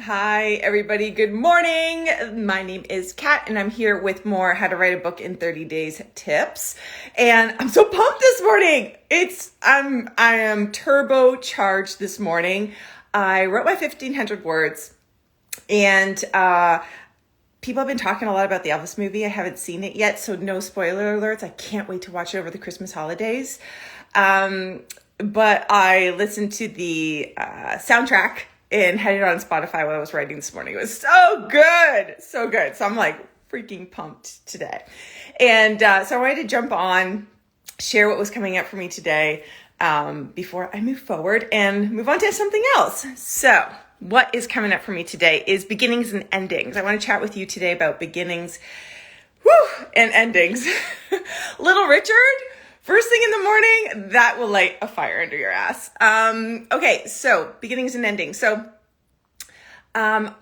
Hi, everybody. Good morning. My name is Kat, and I'm here with more How to Write a Book in 30 Days tips. And I'm so pumped this morning. I am turbocharged this morning. I wrote my 1,500 words, and people have been talking a lot about the Elvis movie. I haven't seen it yet, so no spoiler alerts. I can't wait to watch it over the Christmas holidays. But I listened to the soundtrack and had it on Spotify while I was writing this morning. It was so good, so good. So I'm like freaking pumped today. And so I wanted to jump on, share what was coming up for me today before I move forward and move on to something else. So what is coming up for me today is beginnings and endings. I want to chat with you today about beginnings and endings. Little Richard, first thing in the morning, that will light a fire under your ass. Okay, so beginnings and endings. So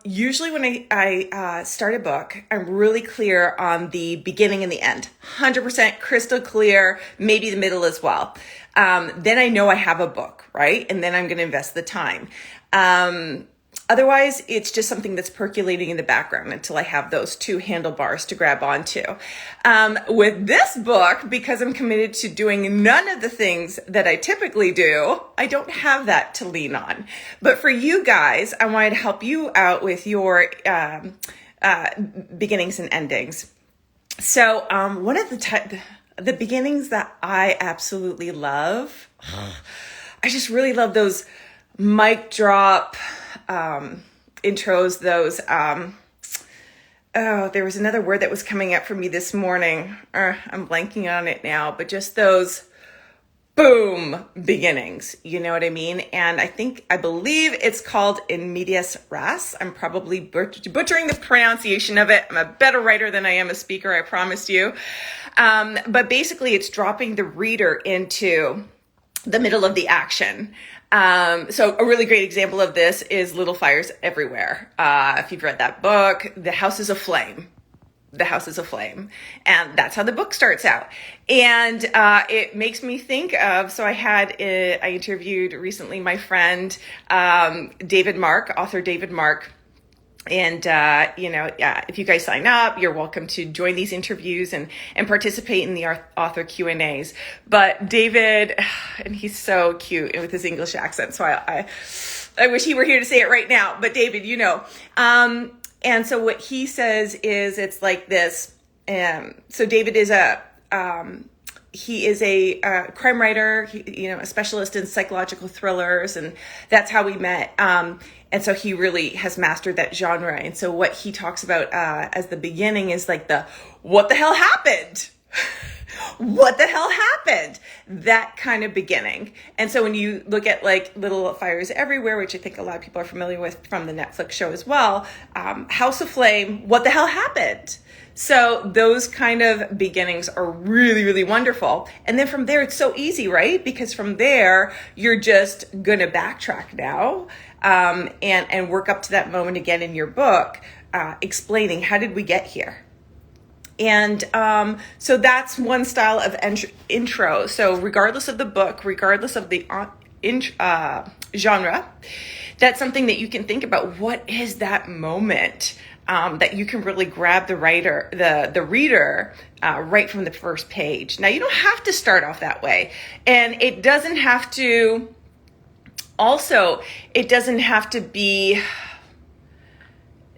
usually when I start a book, I'm really clear on the beginning and the end. 100% crystal clear, maybe the middle as well. Then I know I have a book, right? And then I'm going to invest the time. Otherwise, it's just something that's percolating in the background until I have those two handlebars to grab onto. With this book, because I'm committed to doing none of the things that I typically do, I don't have that to lean on. But for you guys, I wanted to help you out with your beginnings and endings. So one of the beginnings that I absolutely love, I just really love those mic drop intros, those, there was another word that was coming up for me this morning. I'm blanking on it now, but just those boom beginnings, you know what I mean? And I believe it's called in Medius Ras. I'm probably butchering the pronunciation of it. I'm a better writer than I am a speaker, I promise you. But basically it's dropping the reader into the middle of the action. So a really great example of this is Little Fires Everywhere. If you've read that book, the house is aflame. The house is aflame. And that's how the book starts out. And it makes me think of, so I interviewed recently my friend, David Mark, author David Mark. And, if you guys sign up, you're welcome to join these interviews and participate in the author Q&As. But David, and he's so cute with his English accent. So I wish he were here to say it right now, but David, and so what he says is it's like this. So David is he is a crime writer, a specialist in psychological thrillers, and that's how we met. And so he really has mastered that genre. And so what he talks about as the beginning is like what the hell happened? What the hell happened? That kind of beginning. And so when you look at like Little Fires Everywhere, which I think a lot of people are familiar with from the Netflix show as well, House of Flame, what the hell happened? So those kind of beginnings are really, really wonderful. And then from there, it's so easy, right? Because from there, you're just going to backtrack now and work up to that moment again in your book, explaining how did we get here? And so that's one style of intro. So regardless of the book, regardless of the genre, that's something that you can think about. What is that moment that you can really grab the reader right from the first page? Now, you don't have to start off that way. And it doesn't have to be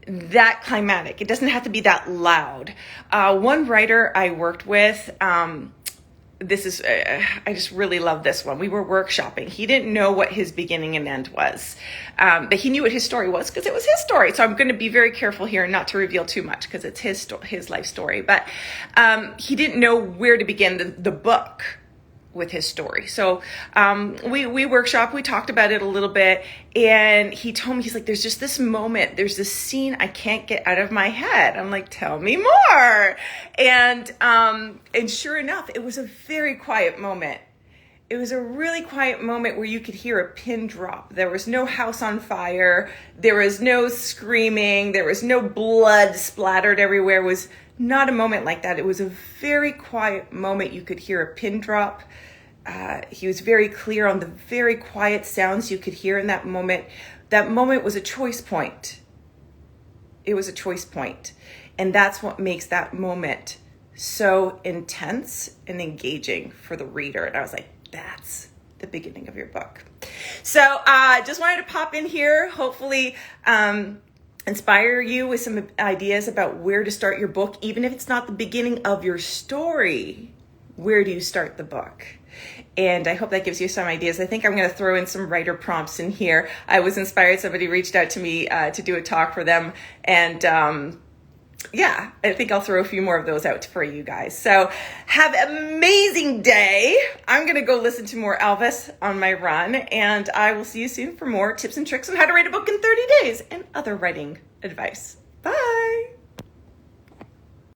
that climatic. It doesn't have to be that loud. One writer I worked with, I just really love this one. We were workshopping. He didn't know what his beginning and end was, but he knew what his story was because it was his story. So I'm going to be very careful here not to reveal too much because it's his life story. But he didn't know where to begin the book with his story. So we workshopped, we talked about it a little bit, and he told me, he's like, there's just this moment, there's this scene I can't get out of my head. I'm like, tell me more. And sure enough, it was a very quiet moment. It was a really quiet moment where you could hear a pin drop. There was no house on fire. There was no screaming. There was no blood splattered everywhere. It was not a moment like that. It was a very quiet moment. You could hear a pin drop. He was very clear on the very quiet sounds you could hear in that moment. That moment was a choice point. It was a choice point. And that's what makes that moment so intense and engaging for the reader. And I was like, that's the beginning of your book. So just wanted to pop in here, hopefully inspire you with some ideas about where to start your book. Even if it's not the beginning of your story, where do you start the book? And I hope that gives you some ideas. I think I'm going to throw in some writer prompts in here. I was inspired. Somebody reached out to me to do a talk for them. And yeah, I think I'll throw a few more of those out for you guys. So have an amazing day. I'm going to go listen to more Elvis on my run. And I will see you soon for more tips and tricks on how to write a book in 30 days and other writing advice. Bye.